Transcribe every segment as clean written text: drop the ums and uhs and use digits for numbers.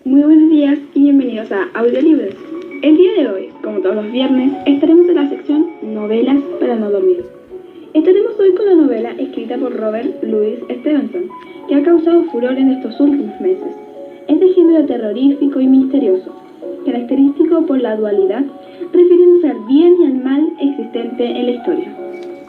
Muy buenos días y bienvenidos a Audiolibros. El día de hoy, como todos los viernes, estaremos en la sección Novelas para no dormir. Estaremos hoy con la novela escrita por Robert Louis Stevenson, que ha causado furor en estos últimos meses. Es de género terrorífico y misterioso, característico por la dualidad, refiriéndose al bien y al mal existente en la historia.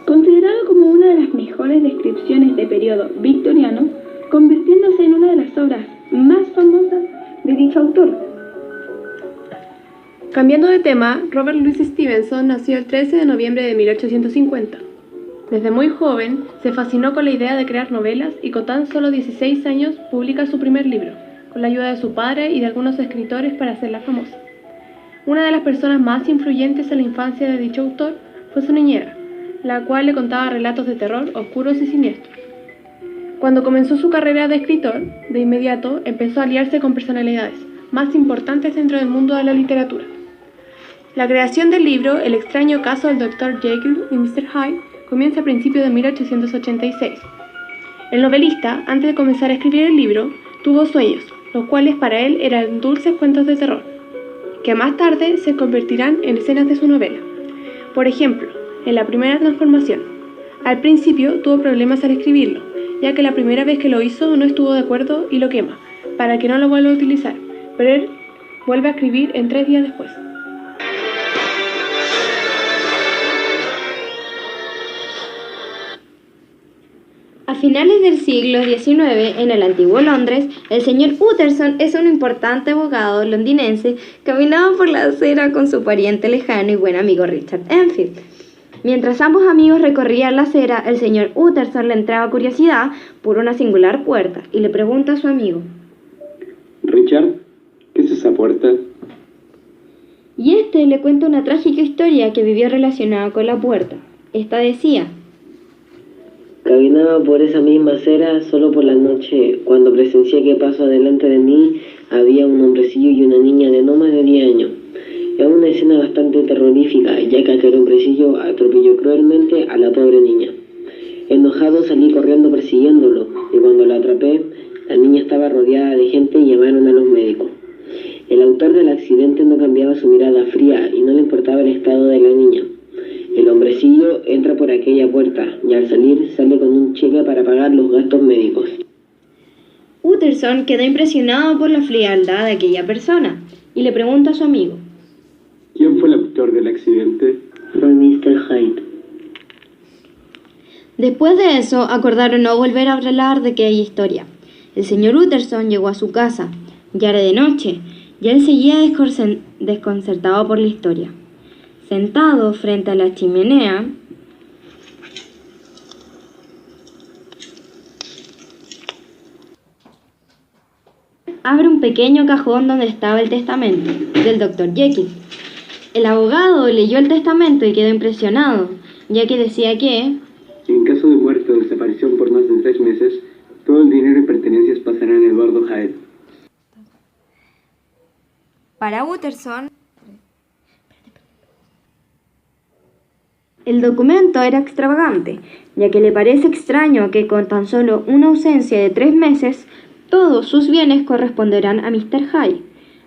Considerado como una de las mejores descripciones de periodo victoriano, convirtiéndose en una de las obras más famosas de dicho autor. Cambiando de tema, Robert Louis Stevenson nació el 13 de noviembre de 1850. Desde muy joven se fascinó con la idea de crear novelas y con tan solo 16 años publica su primer libro, con la ayuda de su padre y de algunos escritores para hacerla famosa. Una de las personas más influyentes en la infancia de dicho autor fue su niñera, la cual le contaba relatos de terror oscuros y siniestros. Cuando comenzó su carrera de escritor, de inmediato empezó a aliarse con personalidades más importantes dentro del mundo de la literatura. La creación del libro El extraño caso del Dr. Jekyll y Mr. Hyde comienza a principios de 1886. El novelista, antes de comenzar a escribir el libro, tuvo sueños, los cuales para él eran dulces cuentos de terror, que más tarde se convertirán en escenas de su novela. Por ejemplo, en la primera transformación. Al principio tuvo problemas al escribirlo, ya que la primera vez que lo hizo no estuvo de acuerdo y lo quema, para que no lo vuelva a utilizar, pero él vuelve a escribir en 3 días después. A finales del siglo XIX, en el antiguo Londres, el señor Utterson es un importante abogado londinense que caminaba por la acera con su pariente lejano y buen amigo Richard Enfield. Mientras ambos amigos recorrían la acera, el señor Utterson le entraba curiosidad por una singular puerta y le pregunta a su amigo: Richard, ¿qué es esa puerta? Y este le cuenta una trágica historia que vivió relacionada con la puerta. Esta decía: caminaba por esa misma acera solo por la noche, cuando presencié que paso delante de mí había un hombrecillo y una niña de no más de 10 años. Era una escena bastante terrorífica, ya que aquel hombrecillo atropelló cruelmente a la pobre niña. Enojado salí corriendo persiguiéndolo, y cuando lo atrapé, la niña estaba rodeada de gente y llamaron a los médicos. El autor del accidente no cambiaba su mirada fría y no le importaba el estado de la niña. El hombrecillo entra por aquella puerta y al salir sale con un cheque para pagar los gastos médicos. Utterson quedó impresionado por la frialdad de aquella persona y le pregunta a su amigo: ¿Quién fue el autor del accidente? Fue Mr. Hyde. Después de eso, acordaron no volver a hablar de aquella historia. El señor Utterson llegó a su casa. Ya era de noche, y él seguía desconcertado por la historia. Sentado frente a la chimenea, abre un pequeño cajón donde estaba el testamento del Dr. Jekyll. El abogado leyó el testamento y quedó impresionado, ya que decía que, en caso de muerte o desaparición por más de 3 meses, todo el dinero y pertenencias pasarán a Eduardo Hyde. para Utterson, el documento era extravagante, ya que le parece extraño que con tan solo una ausencia de 3 meses, todos sus bienes corresponderán a Mr. Hyde.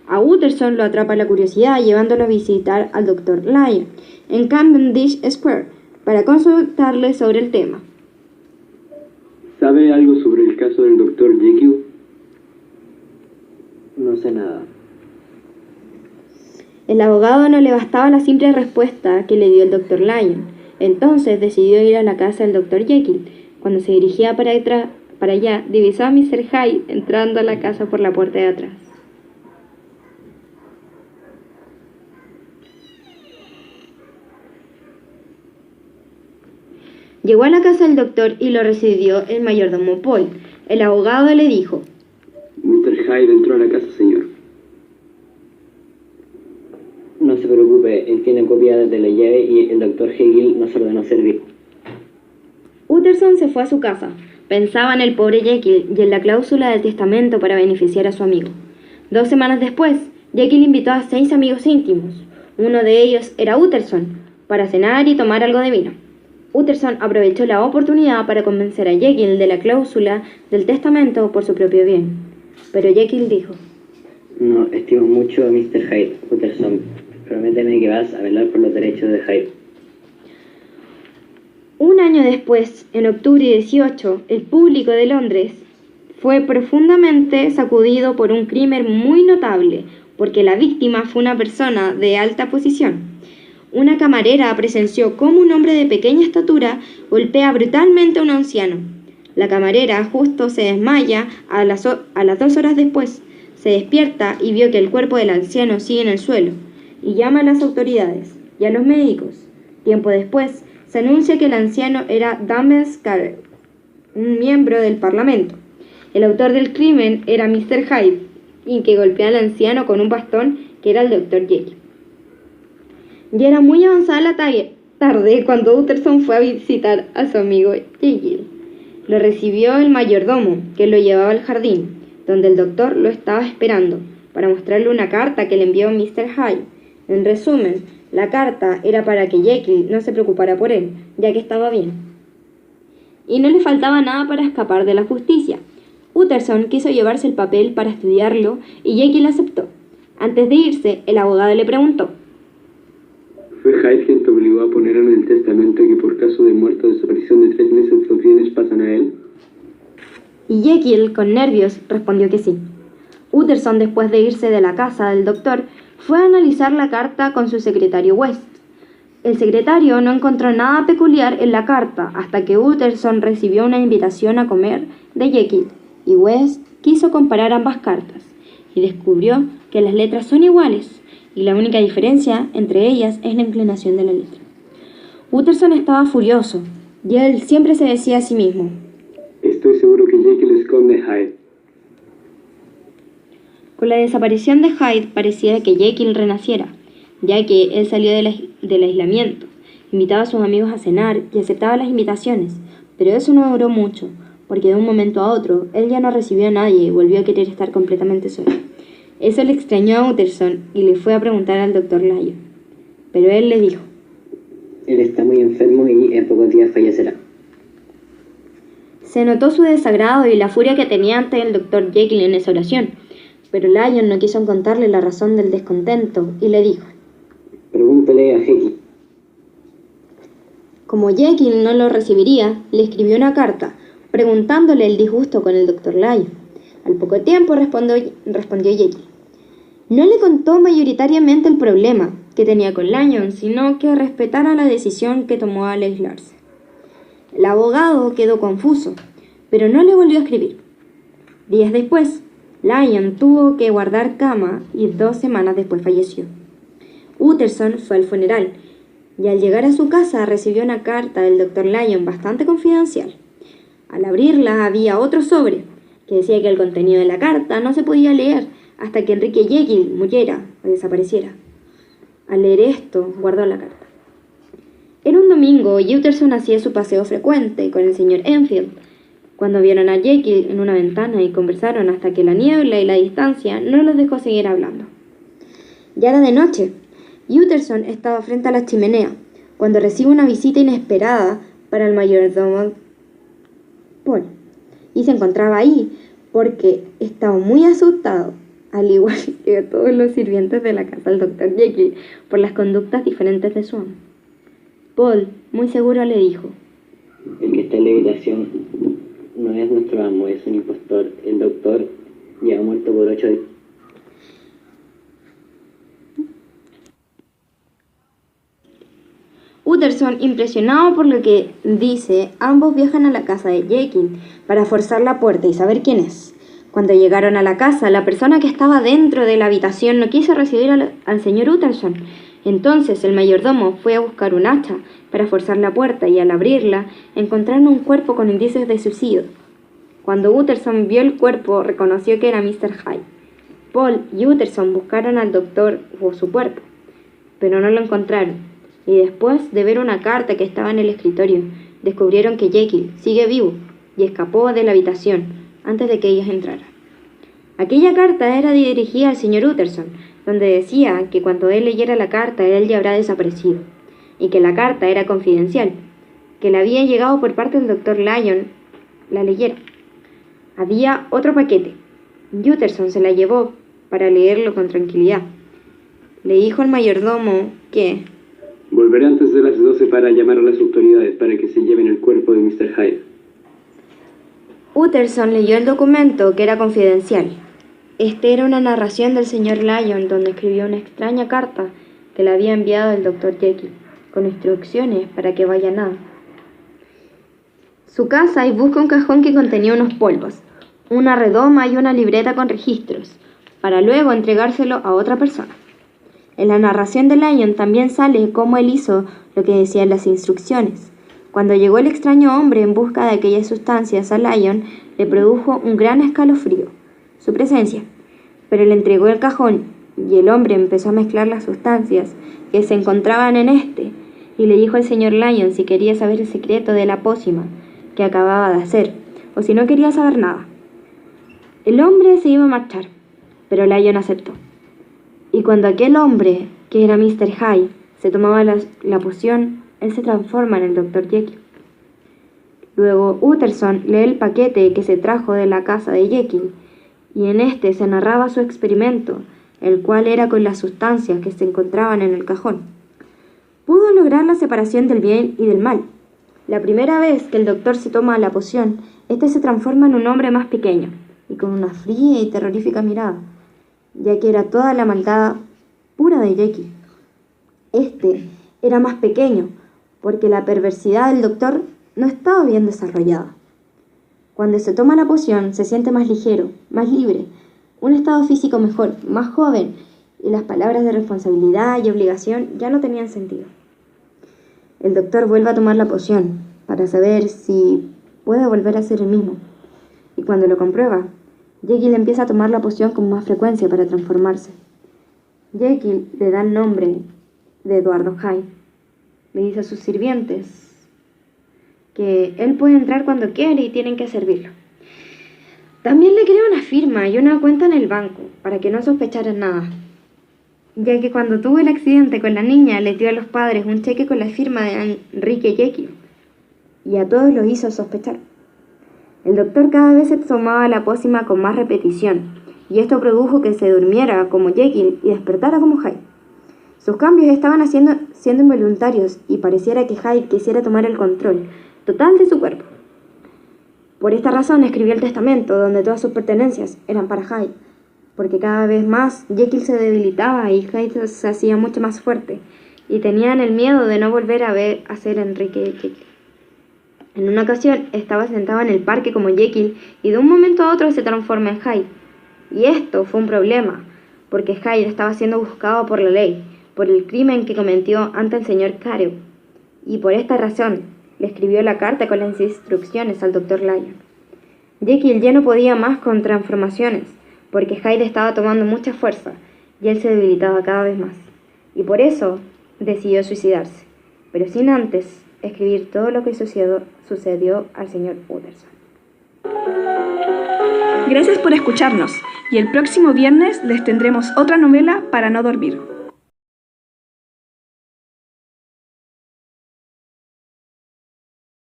A Utterson lo atrapa la curiosidad llevándolo a visitar al Dr. Lyon en Cavendish Square para consultarle sobre el tema. ¿Sabe algo sobre el caso del Dr. Jekyll? No sé nada. El abogado no le bastaba la simple respuesta que le dio el Dr. Lyon. Entonces decidió ir a la casa del Dr. Jekyll. Cuando se dirigía para allá, divisó a Mr. Hyde entrando a la casa por la puerta de atrás. Llegó a la casa del doctor y lo recibió el mayordomo Paul. El abogado le dijo: Mr. Hyde entró a la casa, señor. No se preocupe, él tiene copia de la llave y el Dr. Jekyll nos ordenó servir. Utterson se fue a su casa. Pensaba en el pobre Jekyll y en la cláusula del testamento para beneficiar a su amigo. 2 semanas después, Jekyll invitó a 6 amigos íntimos. Uno de ellos era Utterson, para cenar y tomar algo de vino. Utterson aprovechó la oportunidad para convencer a Jekyll de la cláusula del testamento por su propio bien. Pero Jekyll dijo: No, estimo mucho a Mr. Hyde, Utterson. Prométeme que vas a velar por los derechos de Hyde. Un año después, en octubre 18, el público de Londres fue profundamente sacudido por un crimen muy notable, porque la víctima fue una persona de alta posición. Una camarera presenció cómo un hombre de pequeña estatura golpea brutalmente a un anciano. La camarera justo se desmaya a las 2 horas después. Se despierta y vio que el cuerpo del anciano sigue en el suelo, y llama a las autoridades y a los médicos. Tiempo después, se anuncia que el anciano era Damon Scarrett, un miembro del Parlamento. El autor del crimen era Mr. Hyde, y que golpea al anciano con un bastón, que era el Dr. Jekyll. Ya era muy avanzada la tarde cuando Utterson fue a visitar a su amigo Jekyll. Lo recibió el mayordomo, que lo llevaba al jardín, donde el doctor lo estaba esperando, para mostrarle una carta que le envió Mr. Hyde. En resumen, la carta era para que Jekyll no se preocupara por él, ya que estaba bien. Y no le faltaba nada para escapar de la justicia. Utterson quiso llevarse el papel para estudiarlo y Jekyll aceptó. Antes de irse, el abogado le preguntó: ¿Fue Hyde quien te obligó a poner en el testamento que por caso de muerte o desaparición de 3 meses los bienes pasan a él? Y Jekyll, con nervios, respondió que sí. Utterson, después de irse de la casa del doctor, fue a analizar la carta con su secretario West. El secretario no encontró nada peculiar en la carta hasta que Utterson recibió una invitación a comer de Jekyll, y West quiso comparar ambas cartas y descubrió que las letras son iguales y la única diferencia entre ellas es la inclinación de la letra. Utterson estaba furioso y él siempre se decía a sí mismo: Estoy seguro que Jekyll esconde a Hyde. Con la desaparición de Hyde parecía que Jekyll renaciera, ya que él salió del aislamiento, invitaba a sus amigos a cenar y aceptaba las invitaciones, pero eso no duró mucho, porque de un momento a otro él ya no recibió a nadie y volvió a querer estar completamente solo. Eso le extrañó a Utterson y le fue a preguntar al Dr. Lyon, pero él le dijo: Él está muy enfermo y en pocos días fallecerá. Se notó su desagrado y la furia que tenía ante el Dr. Jekyll en esa oración, pero Lyon no quiso contarle la razón del descontento y le dijo: Pregúntale a Jekyll. Como Jekyll no lo recibiría, le escribió una carta preguntándole el disgusto con el Dr. Lyon. Al poco tiempo respondió Jekyll. No le contó mayoritariamente el problema que tenía con Lyon, sino que respetara la decisión que tomó al aislarse. El abogado quedó confuso, pero no le volvió a escribir. Días después, Lyon tuvo que guardar cama y 2 semanas después falleció. Utterson fue al funeral y al llegar a su casa recibió una carta del Dr. Lyon bastante confidencial. Al abrirla había otro sobre que decía que el contenido de la carta no se podía leer hasta que Enrique Jekyll muriera o desapareciera. Al leer esto, guardó la carta. Era un domingo y Utterson hacía su paseo frecuente con el señor Enfield, cuando vieron a Jekyll en una ventana y conversaron hasta que la niebla y la distancia no los dejó seguir hablando. Ya era de noche y Utterson estaba frente a la chimenea cuando recibe una visita inesperada para el mayordomo Paul, y se encontraba ahí porque estaba muy asustado, al igual que todos los sirvientes de la casa del Dr. Jekyll, por las conductas diferentes de su amo. Paul, muy seguro, le dijo: El que está en la habitación no es nuestro amo, es un impostor. El doctor ya ha muerto por 8 días. Utterson, impresionado por lo que dice, ambos viajan a la casa de Jekyll para forzar la puerta y saber quién es. Cuando llegaron a la casa, la persona que estaba dentro de la habitación no quiso recibir al señor Utterson. Entonces el mayordomo fue a buscar un hacha para forzar la puerta y al abrirla encontraron un cuerpo con indicios de suicidio. Cuando Utterson vio el cuerpo, reconoció que era Mr. Hyde. Paul y Utterson buscaron al doctor o su cuerpo, pero no lo encontraron. Y después de ver una carta que estaba en el escritorio, descubrieron que Jekyll sigue vivo y escapó de la habitación antes de que ellos entraran. Aquella carta era dirigida al señor Utterson, donde decía que cuando él leyera la carta él ya habrá desaparecido, y que la carta era confidencial, que le había llegado por parte del Dr. Lyon la leyera. Había otro paquete, Utterson se la llevó para leerlo con tranquilidad. Le dijo al mayordomo que... Volveré antes de las 12 para llamar a las autoridades para que se lleven el cuerpo de Mr. Hyde. Utterson leyó el documento, que era confidencial. Este era una narración del señor Lyon, donde escribió una extraña carta que le había enviado el Dr. Jekyll, con instrucciones para que vaya a nada su casa y busque un cajón que contenía unos polvos, una redoma y una libreta con registros, para luego entregárselo a otra persona. En la narración de Lyon también sale cómo él hizo lo que decían las instrucciones. Cuando llegó el extraño hombre en busca de aquellas sustancias a Lyon, le produjo un gran escalofrío su presencia, pero le entregó el cajón y el hombre empezó a mezclar las sustancias que se encontraban en este y le dijo al señor Lyon si quería saber el secreto de la pócima que acababa de hacer o si no quería saber nada. El hombre se iba a marchar, pero Lyon aceptó. Y cuando aquel hombre, que era Mr. Hyde, se tomaba la poción, él se transforma en el Dr. Jekyll. Luego Utterson lee el paquete que se trajo de la casa de Jekyll, y en este se narraba su experimento, el cual era con las sustancias que se encontraban en el cajón. Pudo lograr la separación del bien y del mal. La primera vez que el doctor se toma la poción, este se transforma en un hombre más pequeño, y con una fría y terrorífica mirada, ya que era toda la maldad pura de Jekyll. Este era más pequeño, porque la perversidad del doctor no estaba bien desarrollada. Cuando se toma la poción, se siente más ligero, más libre, un estado físico mejor, más joven, y las palabras de responsabilidad y obligación ya no tenían sentido. El doctor vuelve a tomar la poción para saber si puede volver a ser el mismo, y cuando lo comprueba, Jekyll empieza a tomar la poción con más frecuencia para transformarse. Jekyll le da el nombre de Eduardo Hyde. Le dice a sus sirvientes que él puede entrar cuando quiere y tienen que servirlo. También le crea una firma y una cuenta en el banco para que no sospecharan nada, ya que cuando tuvo el accidente con la niña le dio a los padres un cheque con la firma de Enrique Jekyll y a todos los hizo sospechar. El doctor cada vez se tomaba la pócima con más repetición, y esto produjo que se durmiera como Jekyll y despertara como Hyde. Sus cambios estaban siendo involuntarios y pareciera que Hyde quisiera tomar el control total de su cuerpo. Por esta razón escribió el testamento donde todas sus pertenencias eran para Hyde, porque cada vez más Jekyll se debilitaba y Hyde se hacía mucho más fuerte, y tenían el miedo de no volver a ser Enrique Jekyll. En una ocasión estaba sentado en el parque como Jekyll y de un momento a otro se transforma en Hyde. Y esto fue un problema, porque Hyde estaba siendo buscado por la ley, por el crimen que cometió ante el señor Carew, y por esta razón le escribió la carta con las instrucciones al Dr. Lyon. Jekyll ya no podía más con transformaciones, porque Hyde estaba tomando mucha fuerza y él se debilitaba cada vez más, y por eso decidió suicidarse, pero sin antes escribir todo lo que sucedió al señor Utterson. Gracias por escucharnos, y el próximo viernes les tendremos otra novela para no dormir.